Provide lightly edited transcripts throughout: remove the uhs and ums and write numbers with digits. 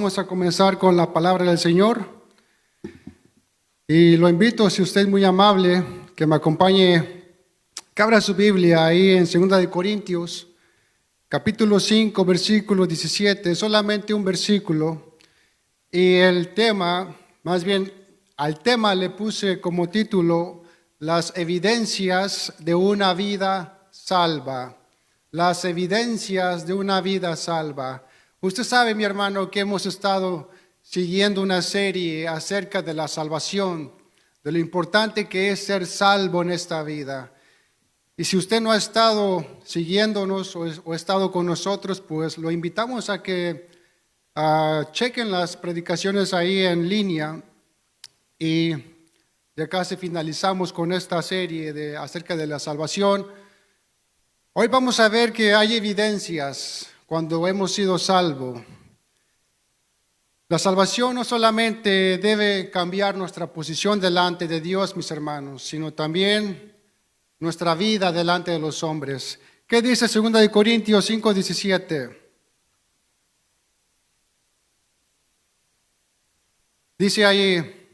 vamos a comenzar con la palabra del Señor. Y lo invito, si usted es muy amable, que me acompañe, que abra su Biblia ahí en 2 Corintios, capítulo 5, versículo 17, solamente un versículo. Y el tema, más bien, al tema le puse como título, las evidencias de una vida salva. Las evidencias de una vida salva. Usted sabe, mi hermano, que hemos estado siguiendo una serie acerca de la salvación, de lo importante que es ser salvo en esta vida. Y si usted no ha estado siguiéndonos o estado con nosotros, pues lo invitamos a que chequen las predicaciones ahí en línea. Y ya casi finalizamos con esta serie acerca de la salvación. Hoy vamos a ver que hay evidencias cuando hemos sido salvos. La salvación no solamente debe cambiar nuestra posición delante de Dios, mis hermanos, sino también nuestra vida delante de los hombres. ¿Qué dice 2 Corintios 5:17? Dice ahí,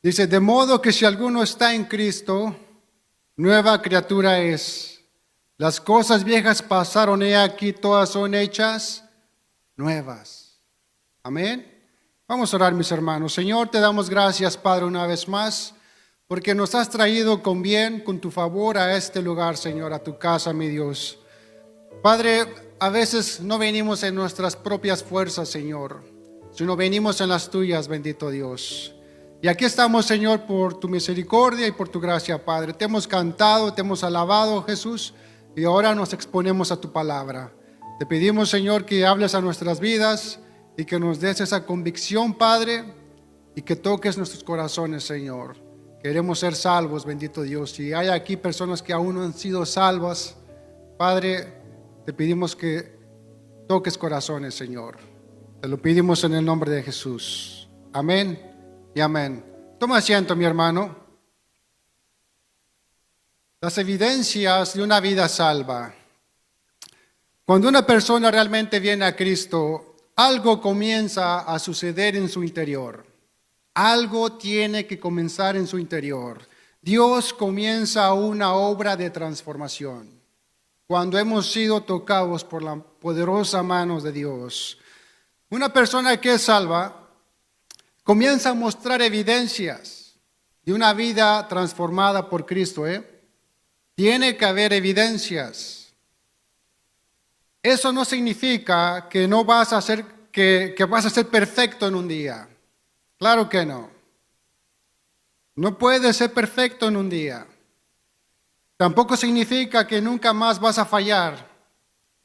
dice, de modo que si alguno está en Cristo, nueva criatura es. Las cosas viejas pasaron, he aquí, todas son hechas nuevas. Amén. Vamos a orar, mis hermanos. Señor, te damos gracias, Padre, una vez más, porque nos has traído con bien, con tu favor a este lugar, Señor, a tu casa, mi Dios. Padre, a veces no venimos en nuestras propias fuerzas, Señor, sino venimos en las tuyas, bendito Dios. Y aquí estamos, Señor, por tu misericordia y por tu gracia, Padre. Te hemos cantado, te hemos alabado, Jesús. Y ahora nos exponemos a tu palabra. Te pedimos, Señor, que hables a nuestras vidas y que nos des esa convicción, Padre, y que toques nuestros corazones, Señor. Queremos ser salvos, bendito Dios. Si hay aquí personas que aún no han sido salvas, Padre, te pedimos que toques corazones, Señor. Te lo pedimos en el nombre de Jesús. Amén y amén. Toma asiento, mi hermano. Las evidencias de una vida salva. Cuando una persona realmente viene a Cristo, algo comienza a suceder en su interior. Algo tiene que comenzar en su interior. Dios comienza una obra de transformación. Cuando hemos sido tocados por la poderosa mano de Dios, una persona que es salva comienza a mostrar evidencias de una vida transformada por Cristo, Tiene que haber evidencias. Eso no significa que no vas a ser, que vas a ser perfecto en un día. Claro que no. No puedes ser perfecto en un día. Tampoco significa que nunca más vas a fallar,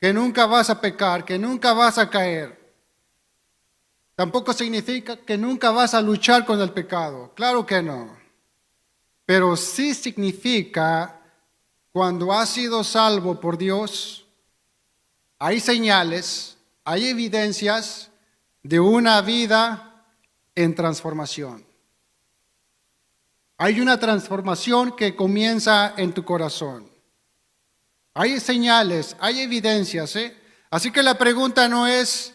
que nunca vas a pecar, que nunca vas a caer. Tampoco significa que nunca vas a luchar con el pecado. Claro que no. Pero sí significa cuando has sido salvo por Dios, hay señales, hay evidencias de una vida en transformación. Hay una transformación que comienza en tu corazón. Hay señales, hay evidencias, Así que la pregunta no es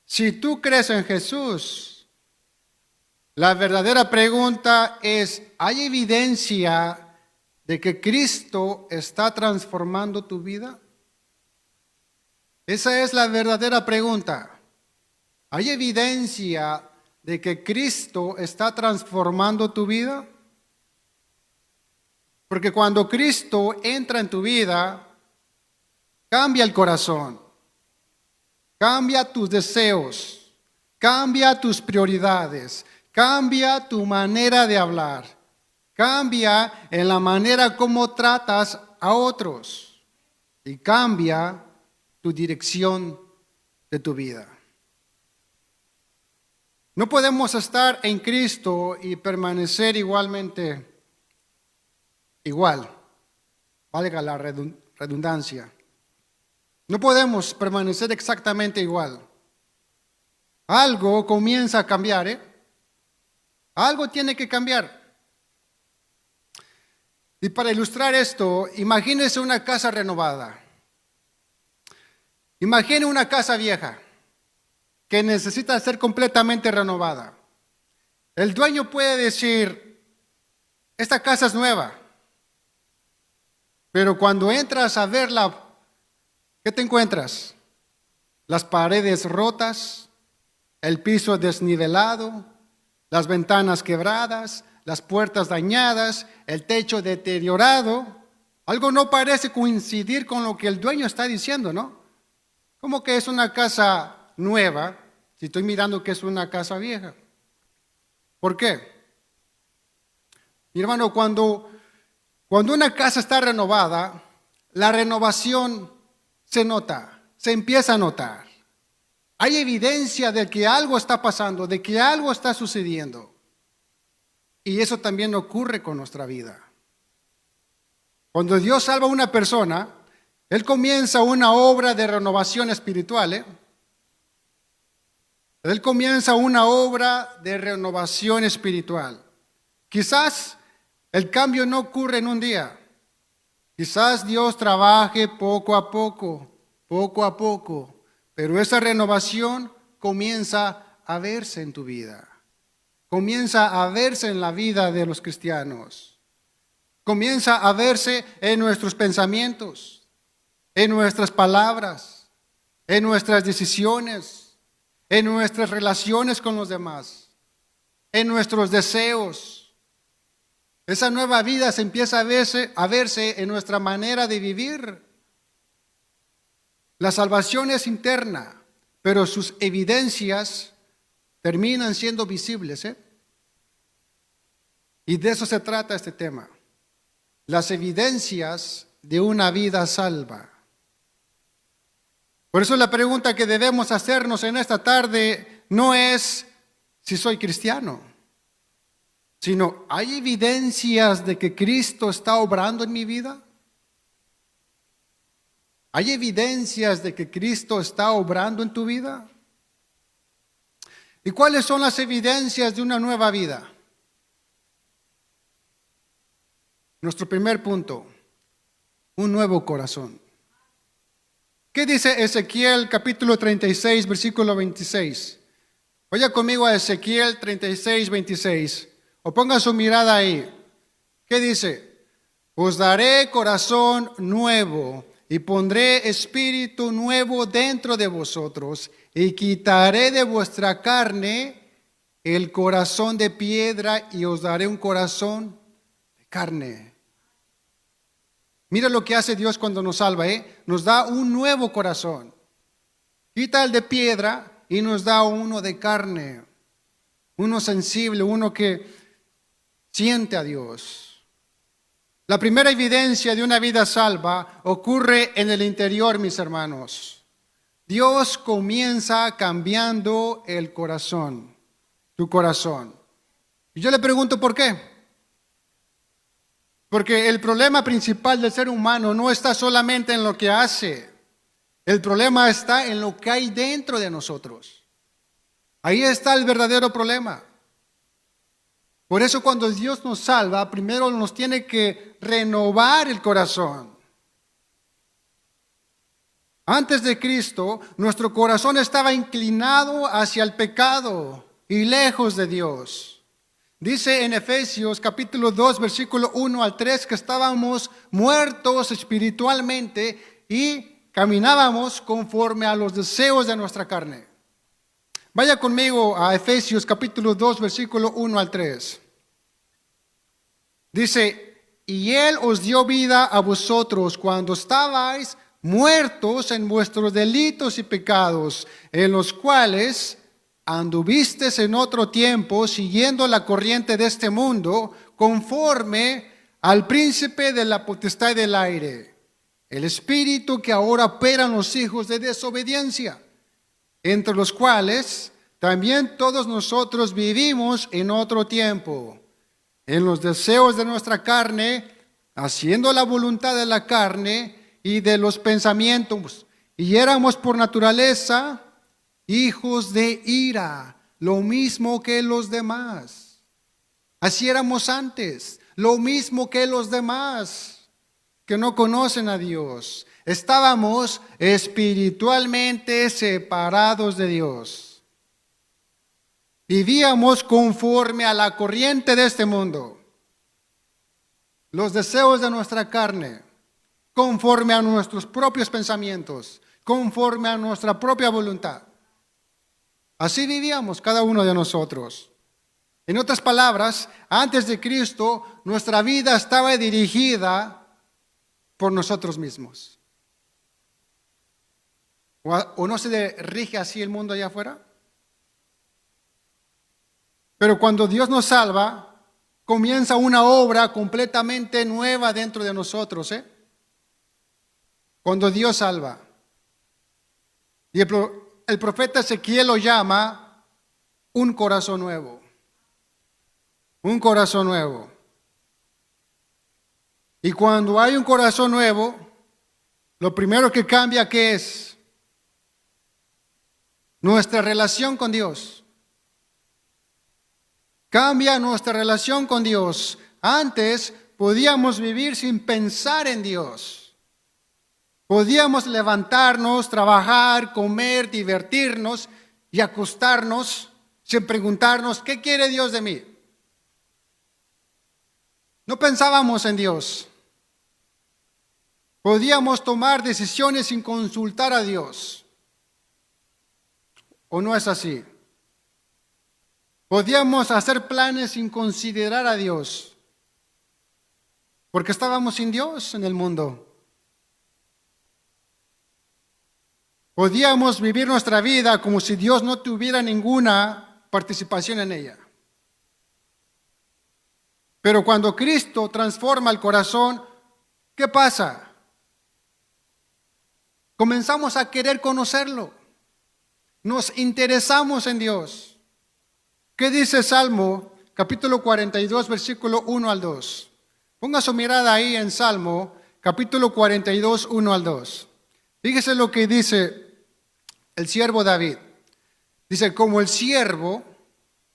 si tú crees en Jesús. La verdadera pregunta es, ¿hay evidencia de que Cristo está transformando tu vida? Esa es la verdadera pregunta. ¿Hay evidencia de que Cristo está transformando tu vida? Porque cuando Cristo entra en tu vida, cambia el corazón, cambia tus deseos, cambia tus prioridades, cambia tu manera de hablar. Cambia en la manera como tratas a otros y cambia tu dirección de tu vida. No podemos estar en Cristo y permanecer igualmente igual, valga la redundancia. No podemos permanecer exactamente igual. Algo comienza a cambiar, Algo tiene que cambiar. Y para ilustrar esto, imagínese una casa renovada. Imagine una casa vieja. que necesita ser completamente renovada. El dueño puede decir, esta casa es nueva, pero cuando entras a verla, ¿qué te encuentras? Las paredes rotas, el piso desnivelado, las ventanas quebradas, las puertas dañadas, el techo deteriorado. Algo no parece coincidir con lo que el dueño está diciendo, ¿no? ¿Cómo que es una casa nueva si estoy mirando que es una casa vieja? ¿Por qué? Mi hermano, cuando una casa está renovada, la renovación se nota, se empieza a notar. Hay evidencia de que algo está pasando, de que algo está sucediendo. Y eso también ocurre con nuestra vida. Cuando Dios salva a una persona, Él comienza una obra de renovación espiritual. Él comienza una obra de renovación espiritual. Quizás el cambio no ocurre en un día. Quizás Dios trabaje poco a poco, pero esa renovación comienza a verse en tu vida. Comienza a verse en la vida de los cristianos. Comienza a verse en nuestros pensamientos, en nuestras palabras, en nuestras decisiones, en nuestras relaciones con los demás, en nuestros deseos. Esa nueva vida se empieza a verse en nuestra manera de vivir. La salvación es interna, pero sus evidencias terminan siendo visibles. Y de eso se trata este tema. Las evidencias de una vida salva. Por eso la pregunta que debemos hacernos en esta tarde no es si soy cristiano, sino ¿hay evidencias de que Cristo está obrando en mi vida? ¿Hay evidencias de que Cristo está obrando en tu vida? ¿Y cuáles son las evidencias de una nueva vida? Nuestro primer punto, un nuevo corazón. ¿Qué dice Ezequiel capítulo 36, versículo 26? Vaya conmigo a Ezequiel 36, 26. O pongan su mirada ahí. ¿Qué dice? Os daré corazón nuevo y pondré espíritu nuevo dentro de vosotros y quitaré de vuestra carne el corazón de piedra y os daré un corazón de carne. Mira lo que hace Dios cuando nos salva, Nos da un nuevo corazón. Quita el de piedra y nos da uno de carne. Uno sensible, uno que siente a Dios. La primera evidencia de una vida salva ocurre en el interior, mis hermanos. Dios comienza cambiando el corazón, tu corazón. Y yo le pregunto, ¿por qué? Porque el problema principal del ser humano no está solamente en lo que hace. El problema está en lo que hay dentro de nosotros. Ahí está el verdadero problema. Por eso cuando Dios nos salva, primero nos tiene que renovar el corazón. Antes de Cristo, nuestro corazón estaba inclinado hacia el pecado y lejos de Dios. Dice en Efesios capítulo 2, versículo 1 al 3 que estábamos muertos espiritualmente y caminábamos conforme a los deseos de nuestra carne. Vaya conmigo a Efesios capítulo 2, versículo 1 al 3. Dice, y Él os dio vida a vosotros cuando estabais muertos en vuestros delitos y pecados, en los cuales anduvisteis en otro tiempo siguiendo la corriente de este mundo, conforme al príncipe de la potestad del aire, el espíritu que ahora opera en los hijos de desobediencia, entre los cuales también todos nosotros vivimos en otro tiempo, en los deseos de nuestra carne, haciendo la voluntad de la carne y de los pensamientos, y éramos por naturaleza hijos de ira, lo mismo que los demás. Así éramos antes, lo mismo que los demás que no conocen a Dios. Estábamos espiritualmente separados de Dios. Vivíamos conforme a la corriente de este mundo, los deseos de nuestra carne, conforme a nuestros propios pensamientos, conforme a nuestra propia voluntad. Así vivíamos cada uno de nosotros. En otras palabras, antes de Cristo, nuestra vida estaba dirigida por nosotros mismos. ¿O no se rige así el mundo allá afuera? Pero cuando Dios nos salva, comienza una obra completamente nueva dentro de nosotros. Cuando Dios salva. Y el profeta Ezequiel lo llama un corazón nuevo. Un corazón nuevo. Y cuando hay un corazón nuevo, lo primero que cambia, ¿qué es? Nuestra relación con Dios. Cambia nuestra relación con Dios. Antes podíamos vivir sin pensar en Dios. Podíamos levantarnos, trabajar, comer, divertirnos y acostarnos sin preguntarnos, ¿qué quiere Dios de mí? No pensábamos en Dios. Podíamos tomar decisiones sin consultar a Dios. ¿O no es así? Podíamos hacer planes sin considerar a Dios. Porque estábamos sin Dios en el mundo. Podíamos vivir nuestra vida como si Dios no tuviera ninguna participación en ella. Pero cuando Cristo transforma el corazón, ¿qué pasa? Comenzamos a querer conocerlo. Nos interesamos en Dios. ¿Qué dice Salmo, capítulo 42, versículo 1 al 2? Ponga su mirada ahí en Salmo, capítulo 42, 1 al 2. Fíjese lo que dice el siervo David. Dice, como el siervo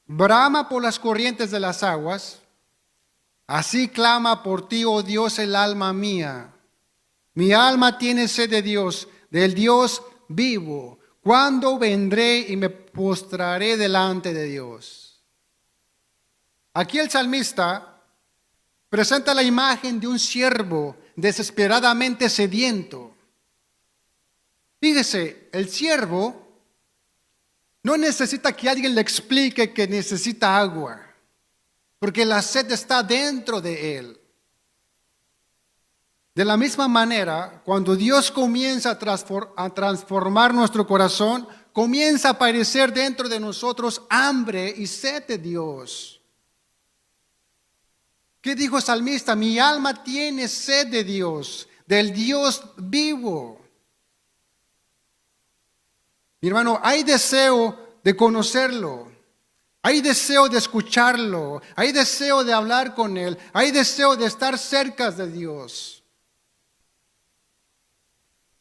brama por las corrientes de las aguas, así clama por ti, oh Dios, el alma mía. Mi alma tiene sed de Dios, del Dios vivo. ¿Cuándo vendré y me postraré delante de Dios? Aquí el salmista presenta la imagen de un siervo desesperadamente sediento. Fíjese, el siervo no necesita que alguien le explique que necesita agua, porque la sed está dentro de él. De la misma manera, cuando Dios comienza a transformar nuestro corazón, comienza a aparecer dentro de nosotros hambre y sed de Dios. ¿Qué dijo el salmista? Mi alma tiene sed de Dios, del Dios vivo. Mi hermano, hay deseo de conocerlo, hay deseo de escucharlo, hay deseo de hablar con Él, hay deseo de estar cerca de Dios.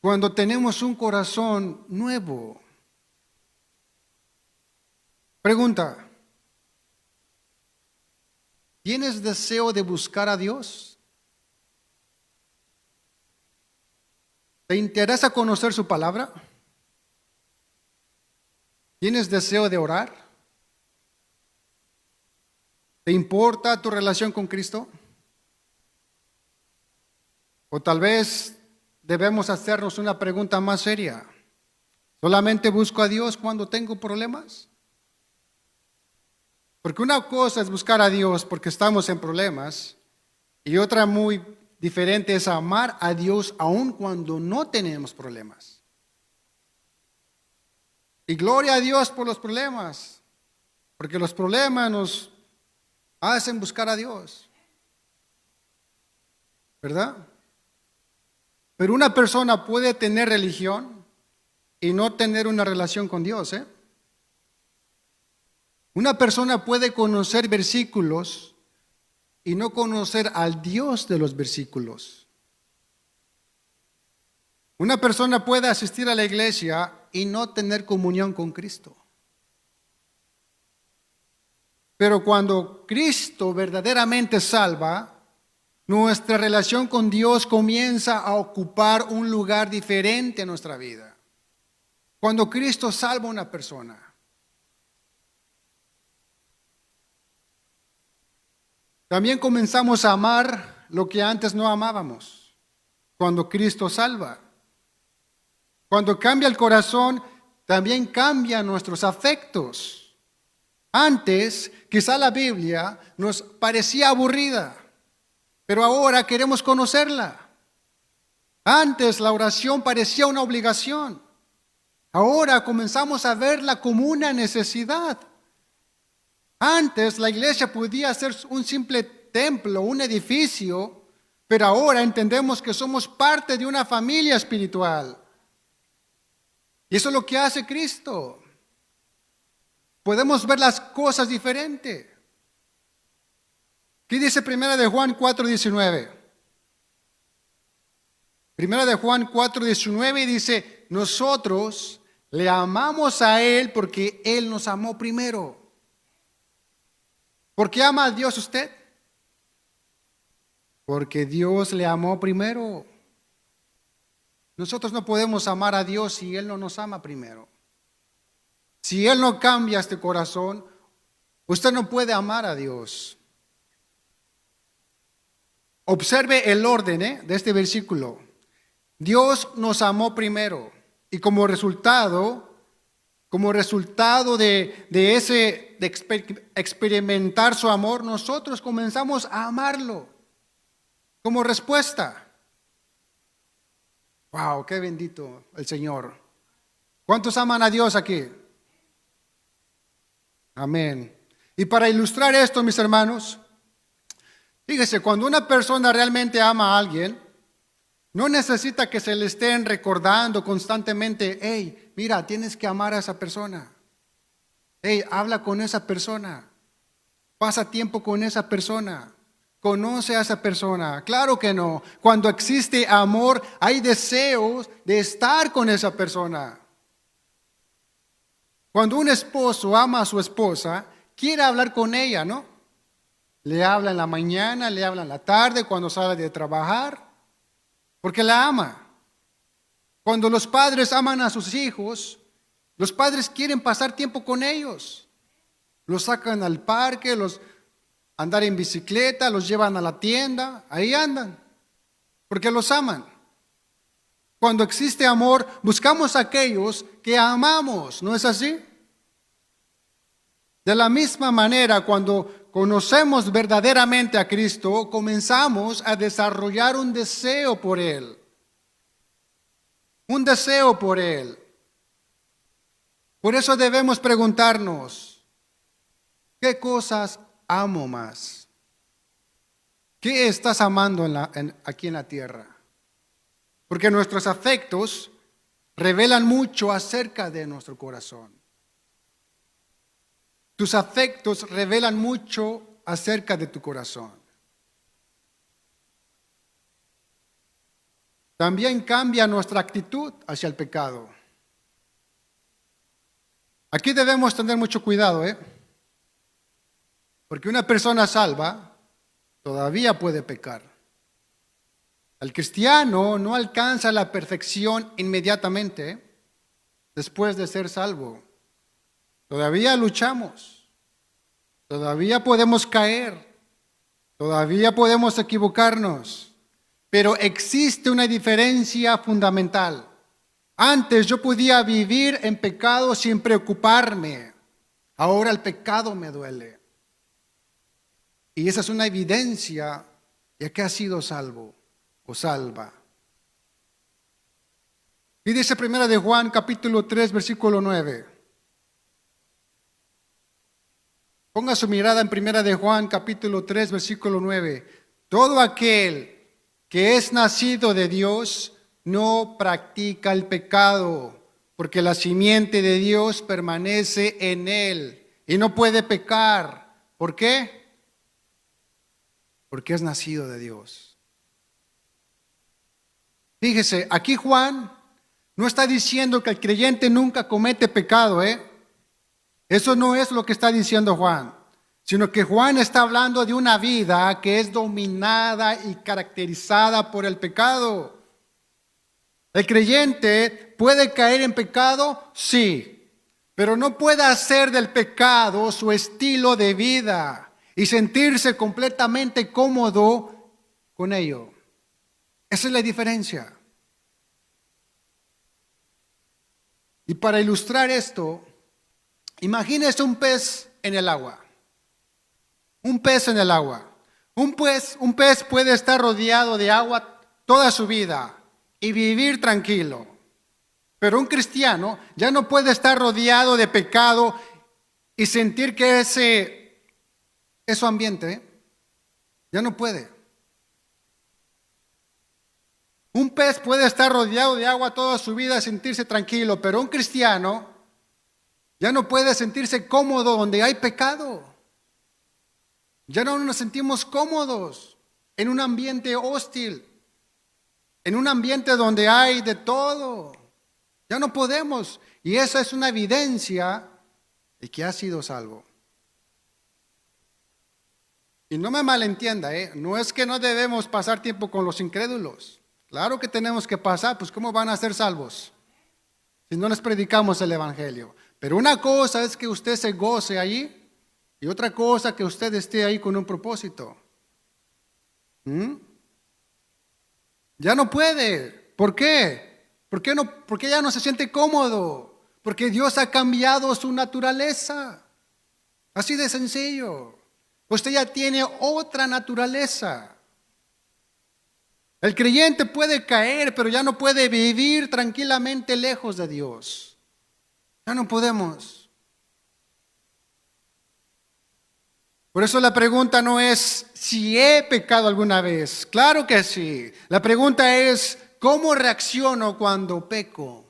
Cuando tenemos un corazón nuevo. Pregunta, ¿tienes deseo de buscar a Dios? ¿Te interesa conocer su palabra? ¿Tienes deseo de orar? ¿Te importa tu relación con Cristo? O tal vez debemos hacernos una pregunta más seria. ¿Solamente busco a Dios cuando tengo problemas? Porque una cosa es buscar a Dios porque estamos en problemas y otra muy diferente es amar a Dios aun cuando no tenemos problemas. Y gloria a Dios por los problemas, porque los problemas nos hacen buscar a Dios. ¿Verdad? Pero una persona puede tener religión y no tener una relación con Dios. Una persona puede conocer versículos y no conocer al Dios de los versículos. Una persona puede asistir a la iglesia y no tener comunión con Cristo. Pero cuando Cristo verdaderamente salva, nuestra relación con Dios comienza a ocupar un lugar diferente en nuestra vida. Cuando Cristo salva a una persona, También comenzamos a amar lo que antes no amábamos, cuando Cristo salva. Cuando cambia el corazón, también cambian nuestros afectos. Antes, quizá la Biblia nos parecía aburrida, pero ahora queremos conocerla. Antes la oración parecía una obligación. Ahora comenzamos a verla como una necesidad. Antes la iglesia podía ser un simple templo, un edificio, pero ahora entendemos que somos parte de una familia espiritual. Y eso es lo que hace Cristo. Podemos ver las cosas diferente. ¿Qué dice 1 de Juan 4:19? 1 de Juan 4:19 dice, nosotros le amamos a Él porque Él nos amó primero. ¿Por qué ama a Dios usted? Porque Dios le amó primero. Nosotros no podemos amar a Dios si Él no nos ama primero. Si Él no cambia este corazón, usted no puede amar a Dios. Observe el orden de este versículo. Dios nos amó primero y como resultado de experimentar su amor, nosotros comenzamos a amarlo como respuesta. Wow, qué bendito el Señor. ¿Cuántos aman a Dios aquí? Amén. Y para ilustrar esto, mis hermanos, fíjese, cuando una persona realmente ama a alguien, no necesita que se le estén recordando constantemente, hey, mira, tienes que amar a esa persona. Hey, habla con esa persona. Pasa tiempo con esa persona. Conoce a esa persona. Claro que no. Cuando existe amor, hay deseos de estar con esa persona. Cuando un esposo ama a su esposa, quiere hablar con ella, ¿no? Le habla en la mañana, le habla en la tarde, cuando sale de trabajar, porque la ama. Cuando los padres aman a sus hijos, los padres quieren pasar tiempo con ellos. Los sacan al parque, andar en bicicleta, los llevan a la tienda, ahí andan, porque los aman. Cuando existe amor, buscamos a aquellos que amamos, ¿no es así? De la misma manera, cuando conocemos verdaderamente a Cristo, comenzamos a desarrollar un deseo por Él. Un deseo por Él. Por eso debemos preguntarnos, ¿qué cosas amo más? ¿Qué estás amando aquí en la tierra? Porque nuestros afectos revelan mucho acerca de nuestro corazón. Tus afectos revelan mucho acerca de tu corazón. También cambia nuestra actitud hacia el pecado. Aquí debemos tener mucho cuidado, porque una persona salva todavía puede pecar. El cristiano no alcanza la perfección inmediatamente después de ser salvo. Todavía luchamos, todavía podemos caer, todavía podemos equivocarnos, pero existe una diferencia fundamental. Antes yo podía vivir en pecado sin preocuparme, ahora el pecado me duele. Y esa es una evidencia de que has sido salvo o salva. Y dice 1 de Juan capítulo 3 versículo 9. Ponga su mirada en 1 de Juan capítulo 3 versículo 9. Todo aquel que es nacido de Dios no practica el pecado, porque la simiente de Dios permanece en él y no puede pecar. ¿Por qué? Porque es nacido de Dios. Fíjese, aquí Juan no está diciendo que el creyente nunca comete pecado, Eso no es lo que está diciendo Juan, sino que Juan está hablando de una vida que es dominada y caracterizada por el pecado. ¿El creyente puede caer en pecado? Sí, pero no puede hacer del pecado su estilo de vida. y sentirse completamente cómodo con ello. Esa es la diferencia. Y para ilustrar esto, imagínese un pez en el agua. Un pez en el agua. Un pez puede estar rodeado de agua toda su vida y vivir tranquilo. Pero un cristiano ya no puede estar rodeado de pecado y sentir que ese es su ambiente. Ya no puede. Un pez puede estar rodeado de agua toda su vida y sentirse tranquilo, pero un cristiano ya no puede sentirse cómodo donde hay pecado. Ya no nos sentimos cómodos en un ambiente hostil, en un ambiente donde hay de todo. Ya no podemos. Y esa es una evidencia de que ha sido salvo. Y no me malentienda, no es que no debemos pasar tiempo con los incrédulos. Claro que tenemos que pasar, pues ¿cómo van a ser salvos si no les predicamos el evangelio? Pero una cosa es que usted se goce allí y otra cosa que usted esté ahí con un propósito. Ya no puede. ¿Por qué? ¿Por qué ya no se siente cómodo? Porque Dios ha cambiado su naturaleza. Así de sencillo. Usted ya tiene otra naturaleza. El creyente puede caer, pero ya no puede vivir tranquilamente lejos de Dios. Ya no podemos. Por eso la pregunta no es si he pecado alguna vez. Claro que sí. La pregunta es, ¿cómo reacciono cuando peco?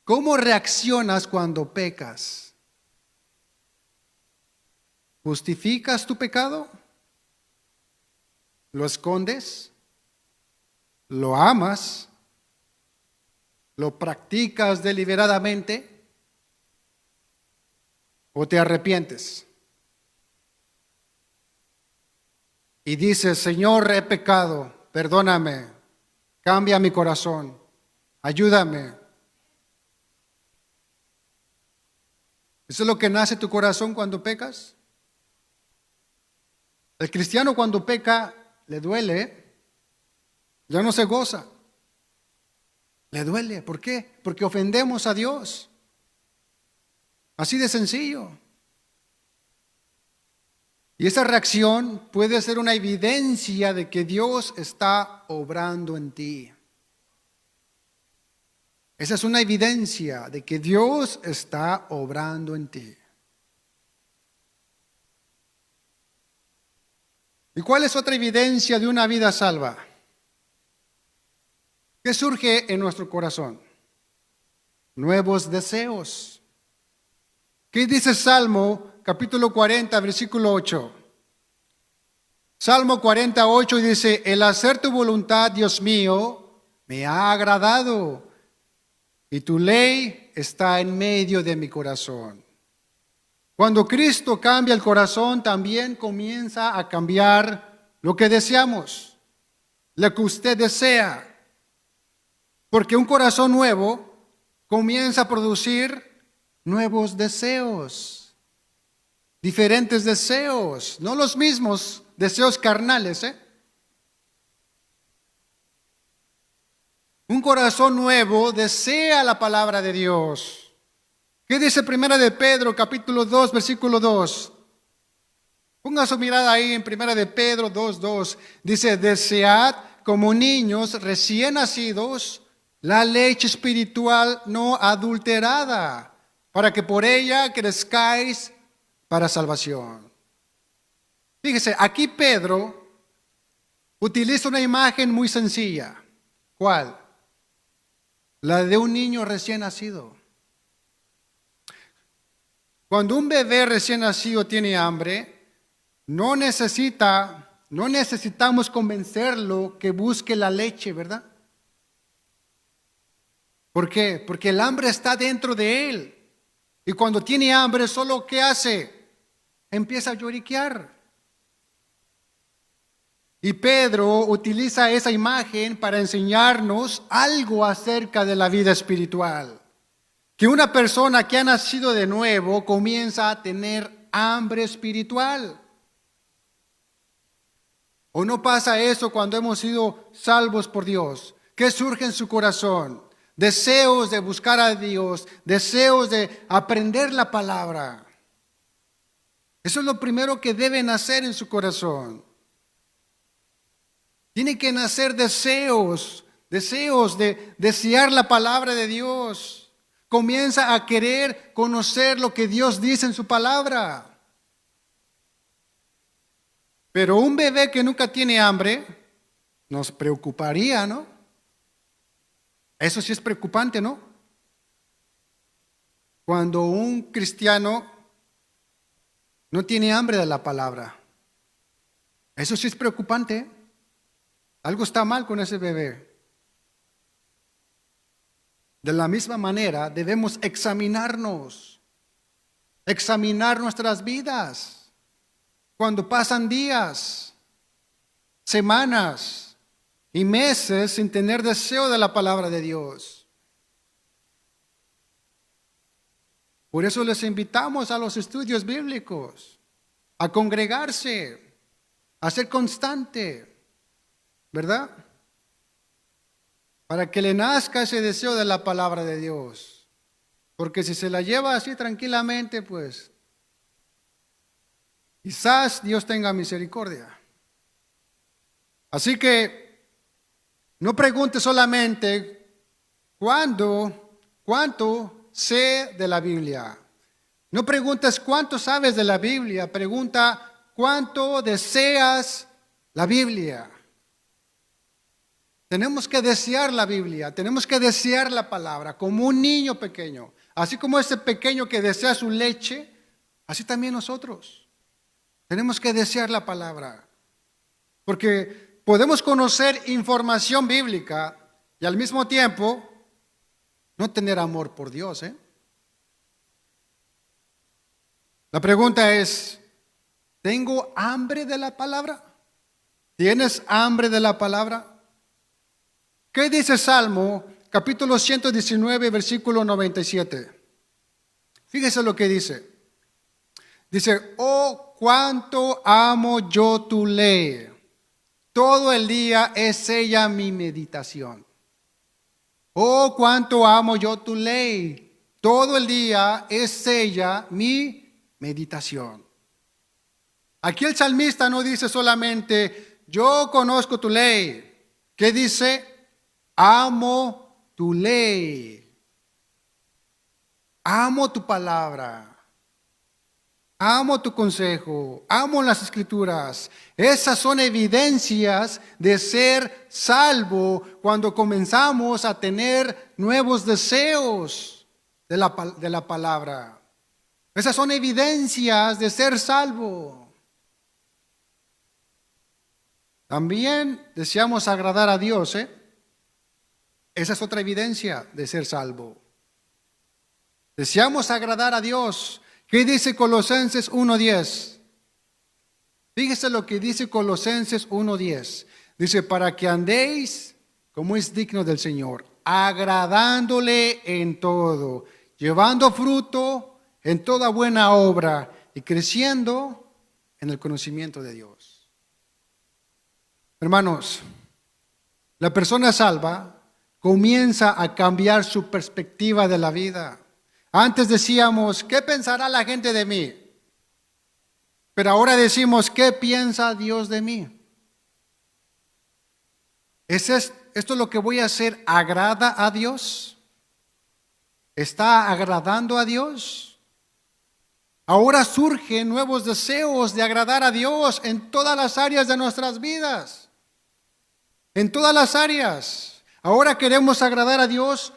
¿Cómo reaccionas cuando pecas? ¿Justificas tu pecado? ¿Lo escondes? ¿Lo amas? ¿Lo practicas deliberadamente? ¿O te arrepientes? Y dices, Señor, he pecado, perdóname, cambia mi corazón, ayúdame. ¿Eso es lo que nace tu corazón cuando pecas? El cristiano cuando peca le duele, ya no se goza. Le duele, ¿por qué? Porque ofendemos a Dios. Así de sencillo. Y esa reacción puede ser una evidencia de que Dios está obrando en ti. Esa es una evidencia de que Dios está obrando en ti. ¿Y cuál es otra evidencia de una vida salva? ¿Qué surge en nuestro corazón? Nuevos deseos. ¿Qué dice Salmo capítulo 40, versículo 8? Salmo 48 dice, el hacer tu voluntad, Dios mío, me ha agradado, y tu ley está en medio de mi corazón. Cuando Cristo cambia el corazón, también comienza a cambiar lo que deseamos, lo que usted desea. Porque un corazón nuevo comienza a producir nuevos deseos, diferentes deseos, no los mismos deseos carnales. Un corazón nuevo desea la palabra de Dios. ¿Qué dice Primera de Pedro, capítulo 2, versículo 2? Ponga su mirada ahí en Primera de Pedro 2:2. Dice, desead como niños recién nacidos la leche espiritual no adulterada, para que por ella crezcáis para salvación. Fíjese, aquí Pedro utiliza una imagen muy sencilla. ¿Cuál? La de un niño recién nacido. Cuando un bebé recién nacido tiene hambre, no necesitamos convencerlo que busque la leche, ¿verdad? ¿Por qué? Porque el hambre está dentro de él. Y cuando tiene hambre, ¿solo qué hace? Empieza a lloriquear. Y Pedro utiliza esa imagen para enseñarnos algo acerca de la vida espiritual. Que una persona que ha nacido de nuevo comienza a tener hambre espiritual. ¿O no pasa eso cuando hemos sido salvos por Dios? ¿Qué surge en su corazón? Deseos de buscar a Dios, deseos de aprender la palabra. Eso es lo primero que debe nacer en su corazón. Tiene que nacer deseos de desear la palabra de Dios. Comienza a querer conocer lo que Dios dice en su palabra. Pero un bebé que nunca tiene hambre nos preocuparía, ¿no? Eso sí es preocupante, ¿no? Cuando un cristiano no tiene hambre de la palabra. Eso sí es preocupante. Algo está mal con ese bebé. De la misma manera, debemos examinar nuestras vidas. Cuando pasan días, semanas y meses sin tener deseo de la palabra de Dios. Por eso les invitamos a los estudios bíblicos, a congregarse, a ser constante, ¿verdad? Para que le nazca ese deseo de la palabra de Dios. Porque si se la lleva así tranquilamente, pues quizás Dios tenga misericordia. Así que no pregunte solamente cuánto sé de la Biblia. No preguntes cuánto sabes de la Biblia, pregunta cuánto deseas la Biblia. Tenemos que desear la Biblia, tenemos que desear la palabra como un niño pequeño. Así como ese pequeño que desea su leche, así también nosotros. Tenemos que desear la palabra, porque podemos conocer información bíblica y al mismo tiempo no tener amor por Dios. La pregunta es, ¿tengo hambre de la palabra? ¿Tienes hambre de la palabra? ¿Qué dice Salmo, capítulo 119, versículo 97? Fíjese lo que dice. Dice, oh, cuánto amo yo tu ley. Todo el día es ella mi meditación. Oh, cuánto amo yo tu ley. Todo el día es ella mi meditación. Aquí el salmista no dice solamente, yo conozco tu ley. ¿Qué dice? Amo tu ley. Amo tu palabra. Amo tu consejo, amo las escrituras. Esas son evidencias de ser salvo cuando comenzamos a tener nuevos deseos de la palabra. Esas son evidencias de ser salvo. También deseamos agradar a Dios, Esa es otra evidencia de ser salvo. Deseamos agradar a Dios. ¿Qué dice Colosenses 1:10? Fíjese lo que dice Colosenses 1:10. Dice, para que andéis como es digno del Señor, agradándole en todo, llevando fruto en toda buena obra y creciendo en el conocimiento de Dios. Hermanos, la persona salva comienza a cambiar su perspectiva de la vida. Antes decíamos, ¿qué pensará la gente de mí? Pero ahora decimos, ¿qué piensa Dios de mí? ¿Esto es lo que voy a hacer? ¿Agrada a Dios? ¿Está agradando a Dios? Ahora surgen nuevos deseos de agradar a Dios en todas las áreas de nuestras vidas. En todas las áreas. Ahora queremos agradar a Dios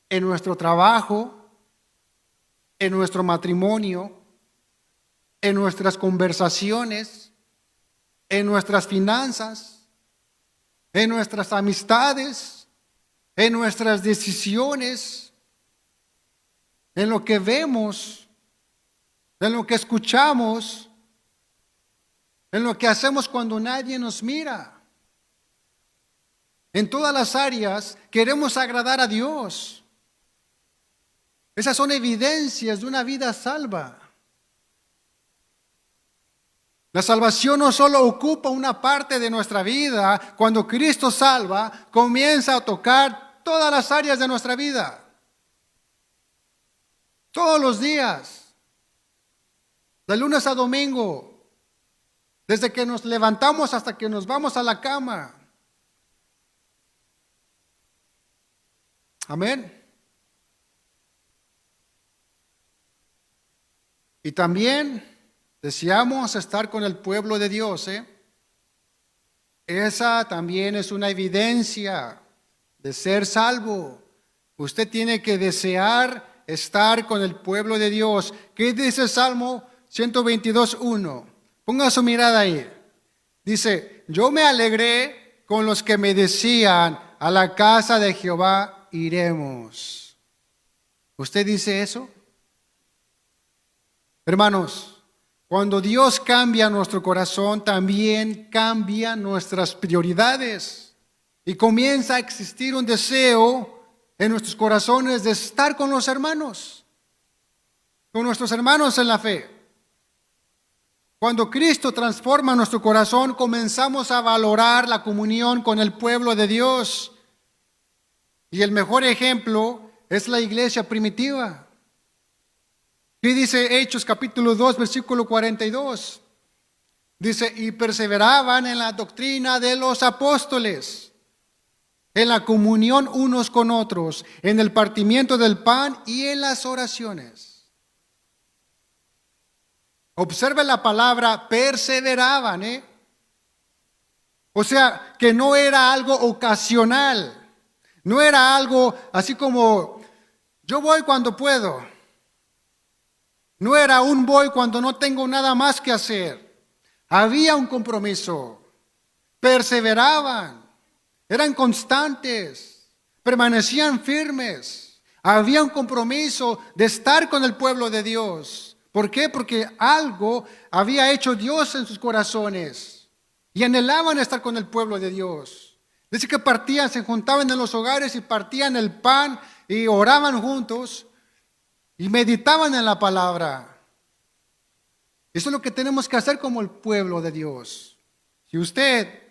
en nuestro trabajo, en nuestro matrimonio, en nuestras conversaciones, en nuestras finanzas, en nuestras amistades, en nuestras decisiones, en lo que vemos, en lo que escuchamos, en lo que hacemos cuando nadie nos mira. En todas las áreas queremos agradar a Dios. Esas son evidencias de una vida salva. La salvación no solo ocupa una parte de nuestra vida. Cuando Cristo salva, comienza a tocar todas las áreas de nuestra vida. Todos los días. De lunes a domingo. Desde que nos levantamos hasta que nos vamos a la cama. Amén. Y también deseamos estar con el pueblo de Dios. Esa también es una evidencia de ser salvo. Usted tiene que desear estar con el pueblo de Dios. ¿Qué dice el Salmo 122:1? Ponga su mirada ahí. Dice, yo me alegré con los que me decían, a la casa de Jehová iremos. ¿Usted dice eso? Hermanos, cuando Dios cambia nuestro corazón, también cambia nuestras prioridades. Y comienza a existir un deseo en nuestros corazones de estar con los hermanos, con nuestros hermanos en la fe. Cuando Cristo transforma nuestro corazón, comenzamos a valorar la comunión con el pueblo de Dios. Y el mejor ejemplo es la iglesia primitiva. ¿Qué dice Hechos capítulo 2, versículo 42? Dice, y perseveraban en la doctrina de los apóstoles, en la comunión unos con otros, en el partimiento del pan y en las oraciones. Observe la palabra perseveraban, O sea, que no era algo ocasional, no era algo así como, yo voy cuando puedo. No era un voy cuando no tengo nada más que hacer. Había un compromiso. Perseveraban. Eran constantes. Permanecían firmes. Había un compromiso de estar con el pueblo de Dios. ¿Por qué? Porque algo había hecho Dios en sus corazones. Y anhelaban estar con el pueblo de Dios. Dice que partían, se juntaban en los hogares y partían el pan y oraban juntos. Y meditaban en la palabra. Eso es lo que tenemos que hacer como el pueblo de Dios. Si usted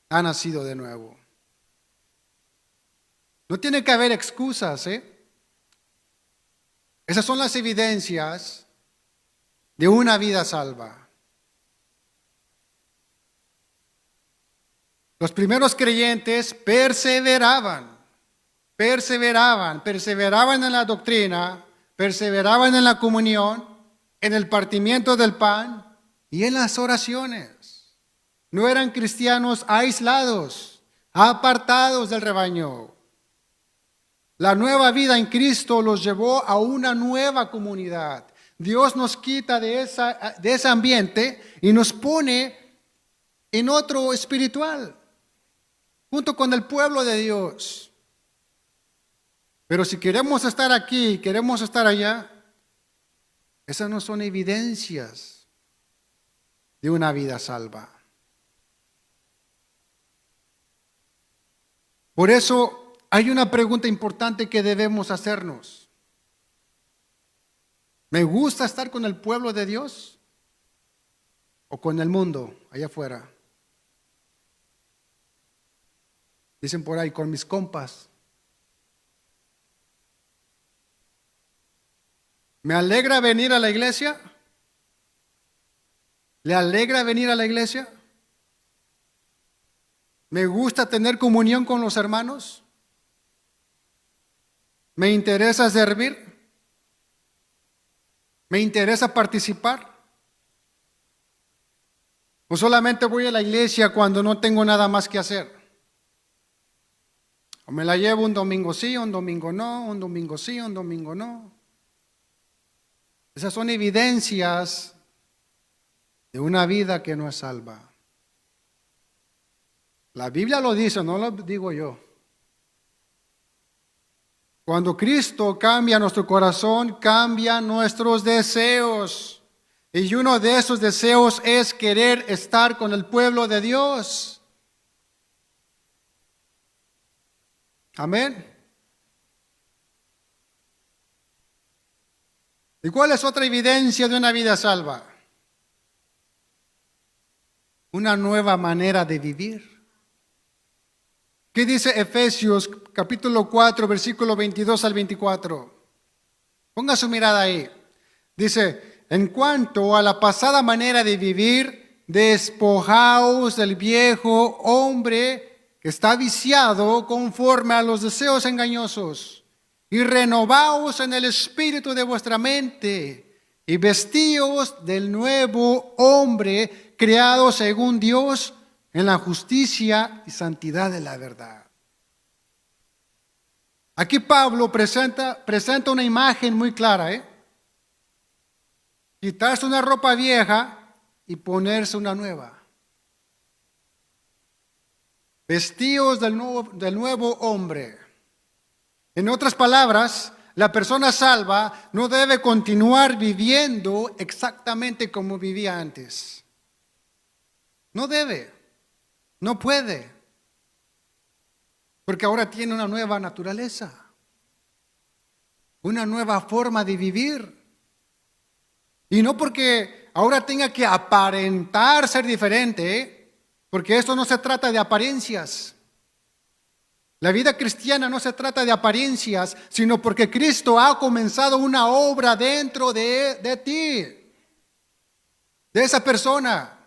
ha nacido de nuevo. No tiene que haber excusas, Esas son las evidencias de una vida salva. Los primeros creyentes perseveraban en la doctrina, perseveraban en la comunión, en el partimiento del pan y en las oraciones. No eran cristianos aislados, apartados del rebaño. La nueva vida en Cristo los llevó a una nueva comunidad. Dios nos quita de ese ambiente y nos pone en otro espiritual, junto con el pueblo de Dios. Pero si queremos estar aquí, queremos estar allá, esas no son evidencias de una vida salva. Por eso hay una pregunta importante que debemos hacernos. ¿Me gusta estar con el pueblo de Dios o con el mundo allá afuera? Dicen por ahí, con mis compas. ¿Me alegra venir a la iglesia? ¿Le alegra venir a la iglesia? ¿Me gusta tener comunión con los hermanos? ¿Me interesa servir? ¿Me interesa participar? ¿O solamente voy a la iglesia cuando no tengo nada más que hacer? ¿O me la llevo un domingo sí, un domingo no, un domingo sí, un domingo no? Esas son evidencias de una vida que no es salva. La Biblia lo dice, no lo digo yo. Cuando Cristo cambia nuestro corazón, cambia nuestros deseos. Y uno de esos deseos es querer estar con el pueblo de Dios. Amén. ¿Y cuál es otra evidencia de una vida salva? una nueva manera de vivir. ¿Qué dice Efesios capítulo 4, versículo 22 al 24? Ponga su mirada ahí. Dice, en cuanto a la pasada manera de vivir, despojaos del viejo hombre que está viciado conforme a los deseos engañosos, y renovaos en el espíritu de vuestra mente, y vestíos del nuevo hombre creado según Dios en la justicia y santidad de la verdad. Aquí Pablo presenta una imagen muy clara, quitarse una ropa vieja y ponerse una nueva. Vestíos del nuevo hombre. En otras palabras, la persona salva no debe continuar viviendo exactamente como vivía antes. No debe, no puede, porque ahora tiene una nueva naturaleza, una nueva forma de vivir. Y no porque ahora tenga que aparentar ser diferente, porque esto no se trata de apariencias. La vida cristiana no se trata de apariencias, sino porque Cristo ha comenzado una obra dentro de ti, de esa persona.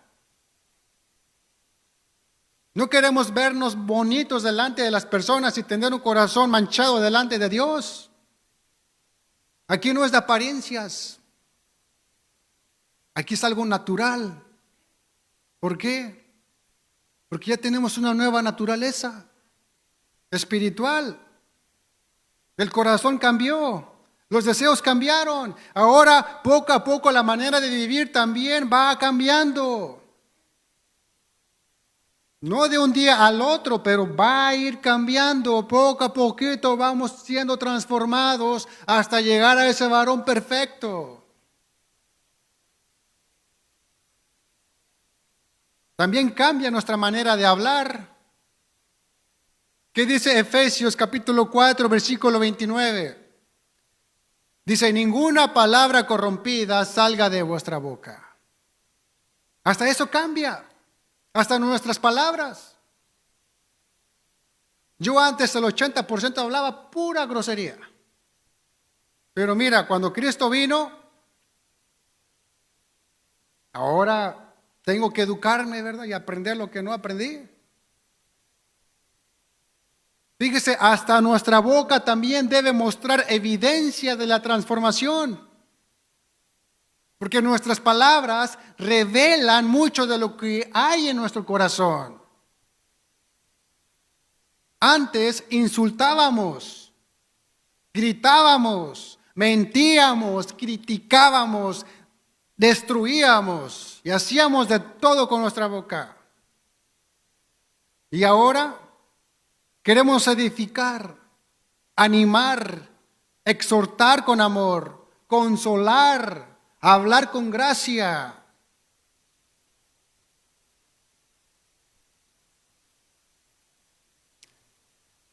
No queremos vernos bonitos delante de las personas y tener un corazón manchado delante de Dios. Aquí no es de apariencias. Aquí es algo natural. ¿Por qué? Porque ya tenemos una nueva naturaleza espiritual. El corazón cambió, los deseos cambiaron. Ahora, poco a poco, la manera de vivir también va cambiando. No de un día al otro, pero va a ir cambiando. Poco a poquito vamos siendo transformados hasta llegar a ese varón perfecto. También cambia nuestra manera de hablar. ¿Qué dice Efesios capítulo 4, versículo 29? Dice, ninguna palabra corrompida salga de vuestra boca. Hasta eso cambia, hasta nuestras palabras. Yo antes el 80% hablaba pura grosería. Pero mira, cuando Cristo vino, ahora tengo que educarme, ¿verdad? Y aprender lo que no aprendí. Fíjese, hasta nuestra boca también debe mostrar evidencia de la transformación. Porque nuestras palabras revelan mucho de lo que hay en nuestro corazón. Antes insultábamos, gritábamos, mentíamos, criticábamos, destruíamos y hacíamos de todo con nuestra boca. Y ahora queremos edificar, animar, exhortar con amor, consolar, hablar con gracia.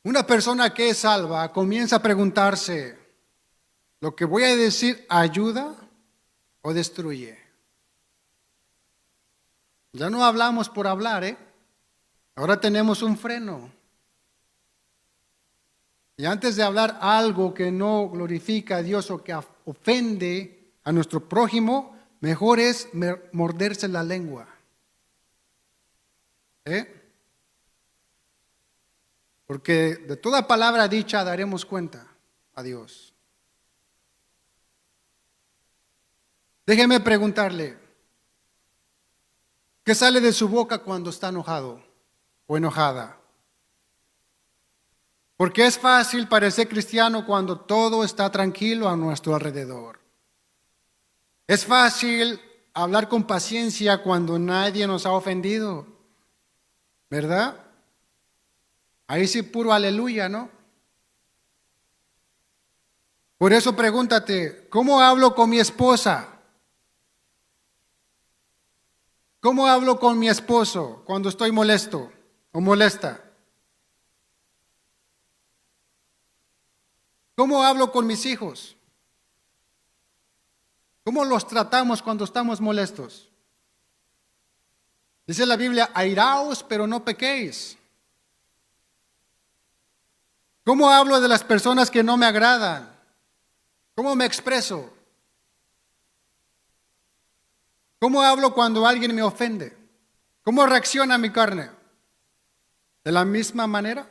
Una persona que es salva comienza a preguntarse, ¿lo que voy a decir ayuda o destruye? Ya no hablamos por hablar, Ahora tenemos un freno. Y antes de hablar algo que no glorifica a Dios o que ofende a nuestro prójimo, mejor es morderse la lengua. Porque de toda palabra dicha daremos cuenta a Dios. Déjeme preguntarle, ¿qué sale de su boca cuando está enojado o enojada? Porque es fácil parecer cristiano cuando todo está tranquilo a nuestro alrededor. Es fácil hablar con paciencia cuando nadie nos ha ofendido, ¿verdad? Ahí sí puro aleluya, ¿no? Por eso pregúntate, ¿cómo hablo con mi esposa? ¿Cómo hablo con mi esposo cuando estoy molesto o molesta? ¿Cómo hablo con mis hijos? ¿Cómo los tratamos cuando estamos molestos? Dice la Biblia, airaos, pero no pequéis. ¿Cómo hablo de las personas que no me agradan? ¿Cómo me expreso? ¿Cómo hablo cuando alguien me ofende? ¿Cómo reacciona mi carne? ¿De la misma manera?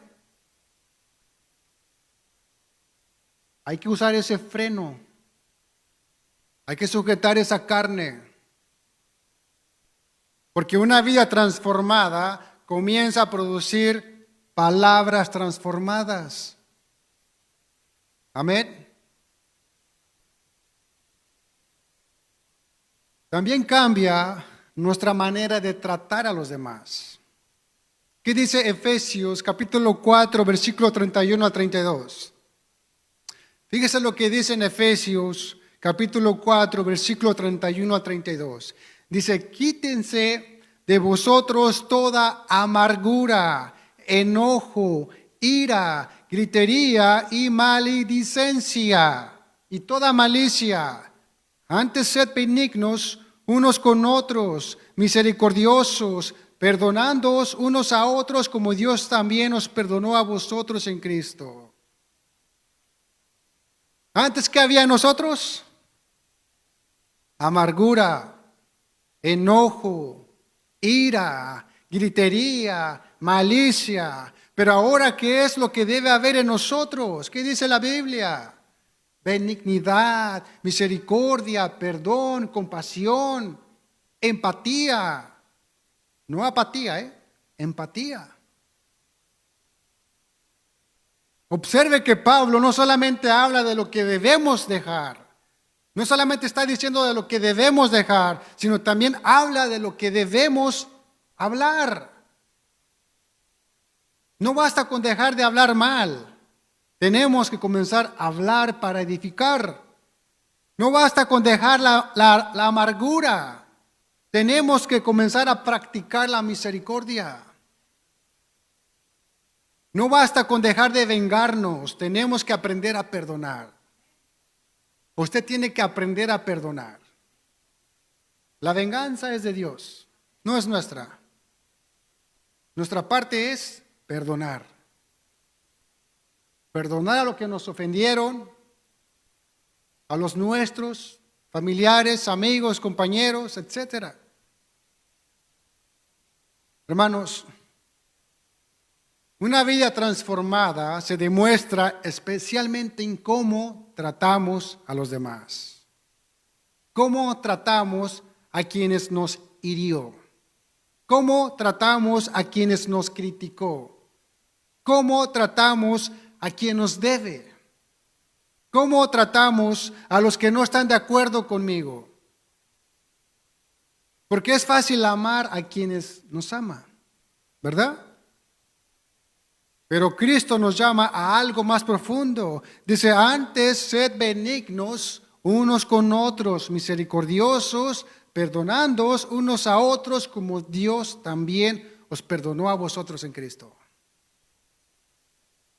Hay que usar ese freno. Hay que sujetar esa carne. Porque una vida transformada comienza a producir palabras transformadas. Amén. También cambia nuestra manera de tratar a los demás. ¿Qué dice Efesios capítulo 4, versículo 31 al 32? Fíjese lo que dice en Efesios capítulo 4, versículo 31 al 32. Dice, quítense de vosotros toda amargura, enojo, ira, gritería y maledicencia y toda malicia. Antes sed benignos unos con otros, misericordiosos, perdonándoos unos a otros como Dios también os perdonó a vosotros en Cristo. Antes, ¿qué había en nosotros? Amargura, enojo, ira, gritería, malicia. Pero ahora, ¿qué es lo que debe haber en nosotros? ¿Qué dice la Biblia? Benignidad, misericordia, perdón, compasión, empatía. No apatía, empatía. Observe que Pablo no solamente habla de lo que debemos dejar, no solamente está diciendo de lo que debemos dejar, sino también habla de lo que debemos hablar. No basta con dejar de hablar mal. Tenemos que comenzar a hablar para edificar. No basta con dejar la amargura. Tenemos que comenzar a practicar la misericordia. No basta con dejar de vengarnos. Tenemos que aprender a perdonar. Usted tiene que aprender a perdonar. La venganza es de Dios, no es nuestra. Nuestra parte es perdonar. Perdonar a los que nos ofendieron, a los nuestros, familiares, amigos, compañeros, etc. Hermanos, una vida transformada se demuestra especialmente en cómo tratamos a los demás. Cómo tratamos a quienes nos hirió. Cómo tratamos a quienes nos criticó. Cómo tratamos a quien nos debe. ¿Cómo tratamos a los que no están de acuerdo conmigo? Porque es fácil amar a quienes nos aman, ¿verdad? Pero Cristo nos llama a algo más profundo. Dice, antes sed benignos unos con otros, misericordiosos, perdonándoos unos a otros como Dios también os perdonó a vosotros en Cristo.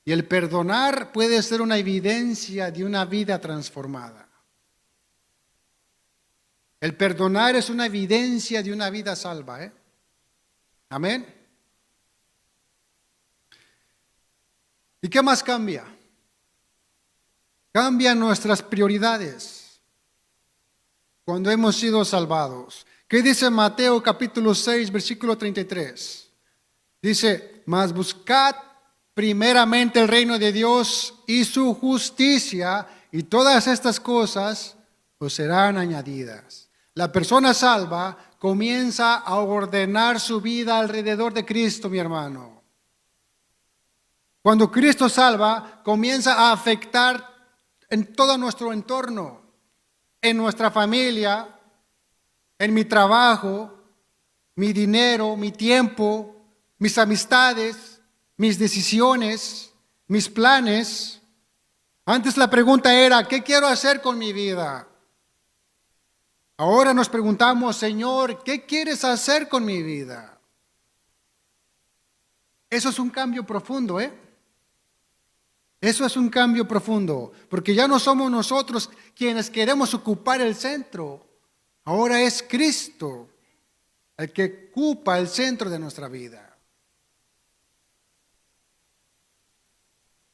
Y el perdonar puede ser una evidencia de una vida transformada. El perdonar es una evidencia de una vida salva. Amén. ¿Y qué más cambia? Cambian nuestras prioridades cuando hemos sido salvados. ¿Qué dice Mateo capítulo 6, versículo 33? Dice, mas buscad primeramente el reino de Dios y su justicia, y todas estas cosas os serán añadidas. La persona salva comienza a ordenar su vida alrededor de Cristo, mi hermano. Cuando Cristo salva, comienza a afectar en todo nuestro entorno, en nuestra familia, en mi trabajo, mi dinero, mi tiempo, mis amistades, mis decisiones, mis planes. Antes la pregunta era, ¿qué quiero hacer con mi vida? Ahora nos preguntamos, Señor, ¿qué quieres hacer con mi vida? Eso es un cambio profundo, Eso es un cambio profundo, porque ya no somos nosotros quienes queremos ocupar el centro. Ahora es Cristo el que ocupa el centro de nuestra vida.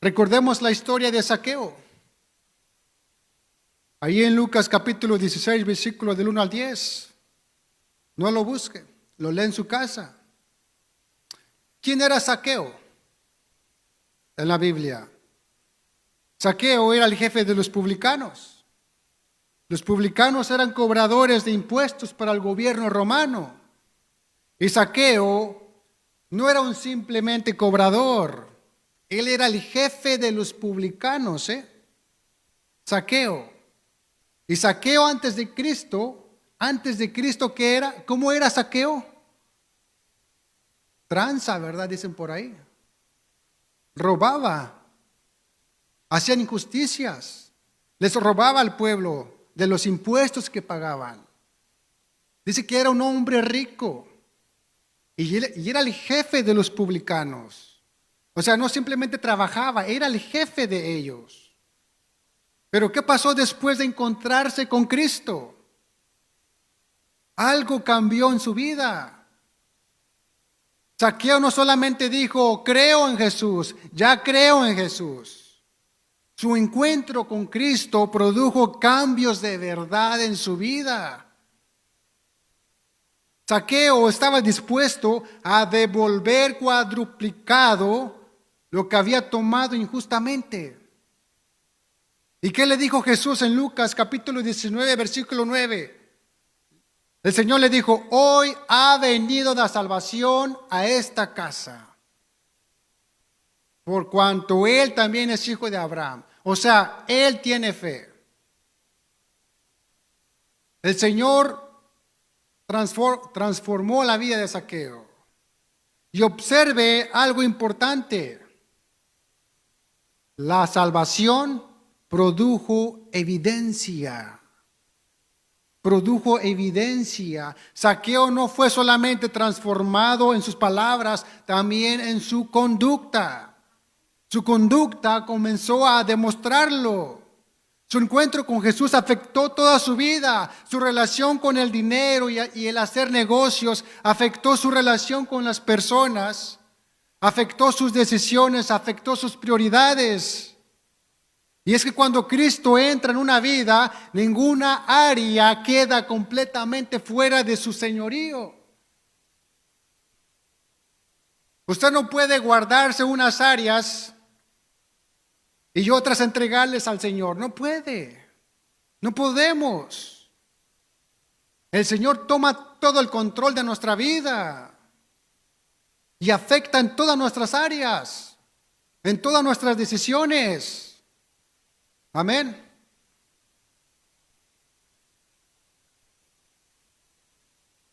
Recordemos la historia de Zaqueo. Ahí en Lucas capítulo 16, versículo del 1 al 10. No lo busque, lo lee en su casa. ¿Quién era Zaqueo en la Biblia? Zaqueo era el jefe de los publicanos. Los publicanos eran cobradores de impuestos para el gobierno romano. Y Zaqueo no era un simplemente cobrador. Él era el jefe de los publicanos, Zaqueo. Y Zaqueo antes de Cristo, ¿qué era? ¿Cómo era Zaqueo? Tranza, ¿verdad? Dicen por ahí. Robaba. Hacían injusticias. Les robaba al pueblo de los impuestos que pagaban. Dice que era un hombre rico. Y era el jefe de los publicanos. O sea, no simplemente trabajaba, era el jefe de ellos. Pero ¿qué pasó después de encontrarse con Cristo? Algo cambió en su vida. Zaqueo no solamente dijo, creo en Jesús, ya creo en Jesús. Su encuentro con Cristo produjo cambios de verdad en su vida. Zaqueo estaba dispuesto a devolver cuadruplicado lo que había tomado injustamente. ¿Y qué le dijo Jesús en Lucas capítulo 19, versículo 9? El Señor le dijo, hoy ha venido la salvación a esta casa, por cuanto él también es hijo de Abraham. O sea, él tiene fe. El Señor transformó la vida de Zaqueo. Y observe algo importante. La salvación produjo evidencia. Produjo evidencia. Zaqueo no fue solamente transformado en sus palabras, también en su conducta. Su conducta comenzó a demostrarlo. Su encuentro con Jesús afectó toda su vida. Su relación con el dinero y el hacer negocios afectó su relación con las personas, afectó sus decisiones, afectó sus prioridades. Y es que cuando Cristo entra en una vida, ninguna área queda completamente fuera de su señorío. Usted no puede guardarse unas áreas y otras entregarles al Señor. No puede. No podemos. El Señor toma todo el control de nuestra vida y afecta en todas nuestras áreas, en todas nuestras decisiones. Amén.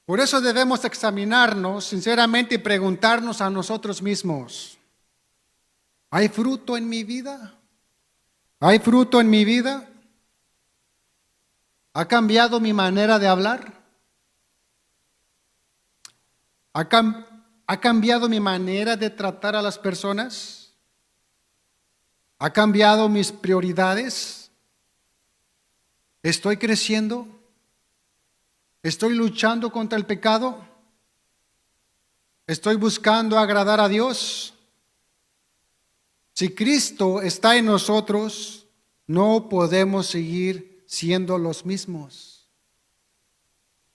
Por eso debemos examinarnos sinceramente y preguntarnos a nosotros mismos, ¿hay fruto en mi vida? ¿Hay fruto en mi vida? ¿Ha cambiado mi manera de hablar? ¿Ha cambiado mi manera de tratar a las personas? ¿Ha cambiado mis prioridades? ¿Estoy creciendo? ¿Estoy luchando contra el pecado? ¿Estoy buscando agradar a Dios? Si Cristo está en nosotros, no podemos seguir siendo los mismos.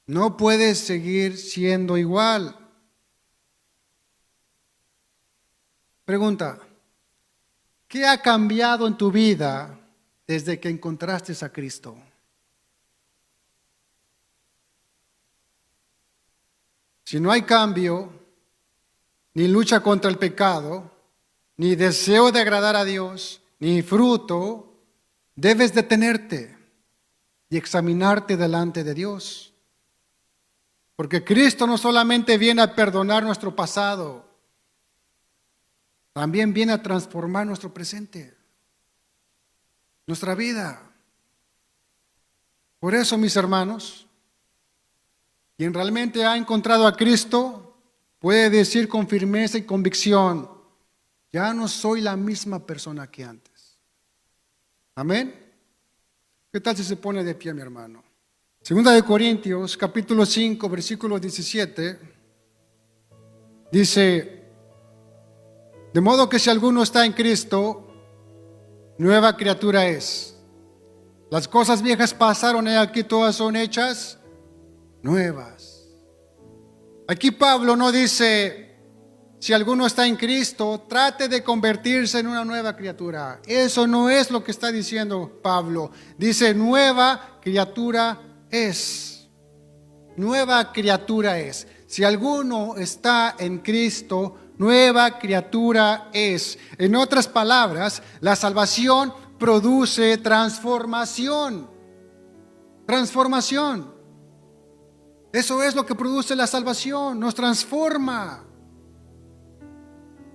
No puedes seguir siendo igual. Pregunta, ¿qué ha cambiado en tu vida desde que encontraste a Cristo? Si no hay cambio, ni lucha contra el pecado, ni deseo de agradar a Dios, ni fruto, debes detenerte y examinarte delante de Dios. Porque Cristo no solamente viene a perdonar nuestro pasado, también viene a transformar nuestro presente, nuestra vida. Por eso, mis hermanos, quien realmente ha encontrado a Cristo puede decir con firmeza y convicción, ya no soy la misma persona que antes. Amén. ¿Qué tal si se pone de pie, mi hermano? Segunda de Corintios, capítulo 5, versículo 17, dice: de modo que si alguno está en Cristo, nueva criatura es. Las cosas viejas pasaron, y aquí todas son hechas nuevas. Aquí Pablo no dice: si alguno está en Cristo, trate de convertirse en una nueva criatura. Eso no es lo que está diciendo Pablo. Dice: nueva criatura es. Nueva criatura es. Si alguno está en Cristo, nueva criatura es. En otras palabras, la salvación produce transformación. Transformación. Eso es lo que produce la salvación, nos transforma.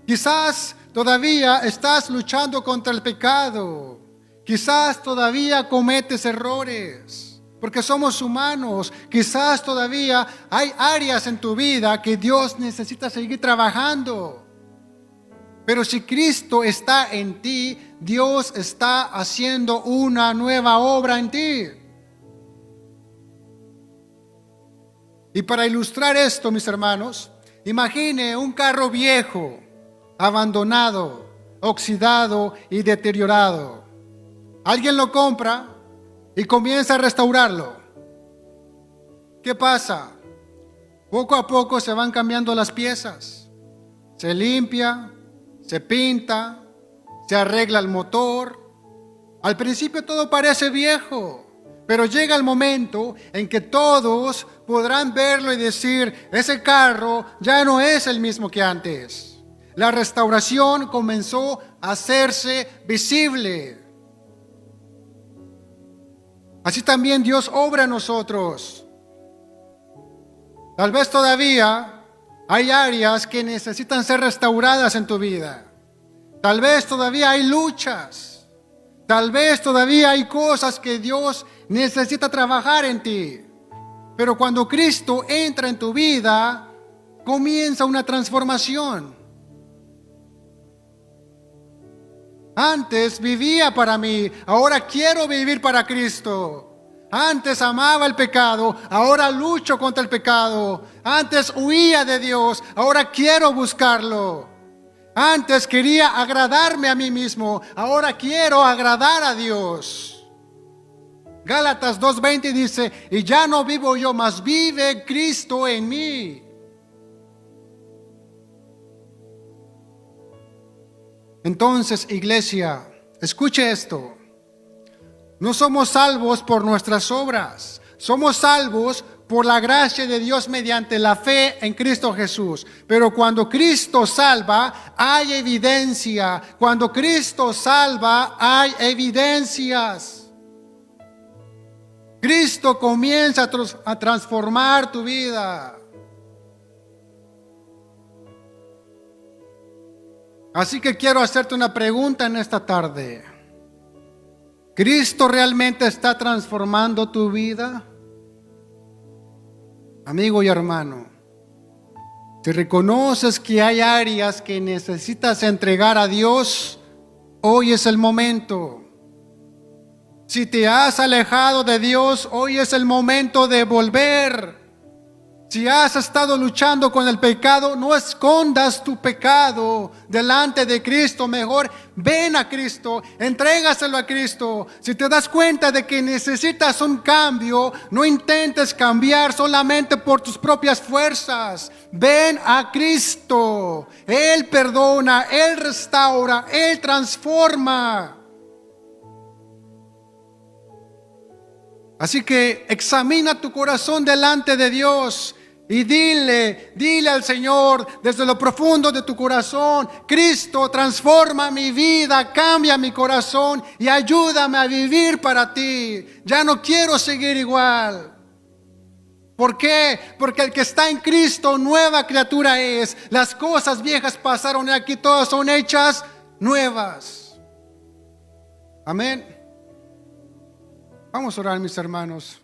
Quizás todavía estás luchando contra el pecado. Quizás todavía cometes errores, porque somos humanos. Quizás todavía hay áreas en tu vida que Dios necesita seguir trabajando. Pero si Cristo está en ti, Dios está haciendo una nueva obra en ti. Y para ilustrar esto, mis hermanos, imagine un carro viejo, abandonado, oxidado y deteriorado. Alguien lo compra y comienza a restaurarlo. ¿Qué pasa? Poco a poco se van cambiando las piezas. Se limpia, se pinta, se arregla el motor. Al principio todo parece viejo, pero llega el momento en que todos podrán verlo y decir: ese carro ya no es el mismo que antes. La restauración comenzó a hacerse visible. Así también Dios obra en nosotros. Tal vez todavía hay áreas que necesitan ser restauradas en tu vida. Tal vez todavía hay luchas. Tal vez todavía hay cosas que Dios necesita trabajar en ti. Pero cuando Cristo entra en tu vida, comienza una transformación. Antes vivía para mí, ahora quiero vivir para Cristo. Antes amaba el pecado, ahora lucho contra el pecado. Antes huía de Dios, ahora quiero buscarlo. Antes quería agradarme a mí mismo, ahora quiero agradar a Dios. Gálatas 2:20 dice: y ya no vivo yo, mas vive Cristo en mí. Entonces, iglesia, escuche esto. No somos salvos por nuestras obras. Somos salvos por la gracia de Dios mediante la fe en Cristo Jesús. Pero cuando Cristo salva, hay evidencia. Cuando Cristo salva, hay evidencias. Cristo comienza a transformar tu vida. Así que quiero hacerte una pregunta en esta tarde. ¿Cristo realmente está transformando tu vida? Amigo y hermano, si reconoces que hay áreas que necesitas entregar a Dios, hoy es el momento. Si te has alejado de Dios, hoy es el momento de volver. Si has estado luchando con el pecado, no escondas tu pecado delante de Cristo. Mejor ven a Cristo, entrégaselo a Cristo. Si te das cuenta de que necesitas un cambio, no intentes cambiar solamente por tus propias fuerzas. Ven a Cristo. Él perdona, Él restaura, Él transforma. Así que examina tu corazón delante de Dios. Y dile al Señor desde lo profundo de tu corazón: Cristo, transforma mi vida, cambia mi corazón y ayúdame a vivir para ti. Ya no quiero seguir igual. ¿Por qué? Porque el que está en Cristo, nueva criatura es. Las cosas viejas pasaron y aquí todas son hechas nuevas. Amén. Vamos a orar, mis hermanos.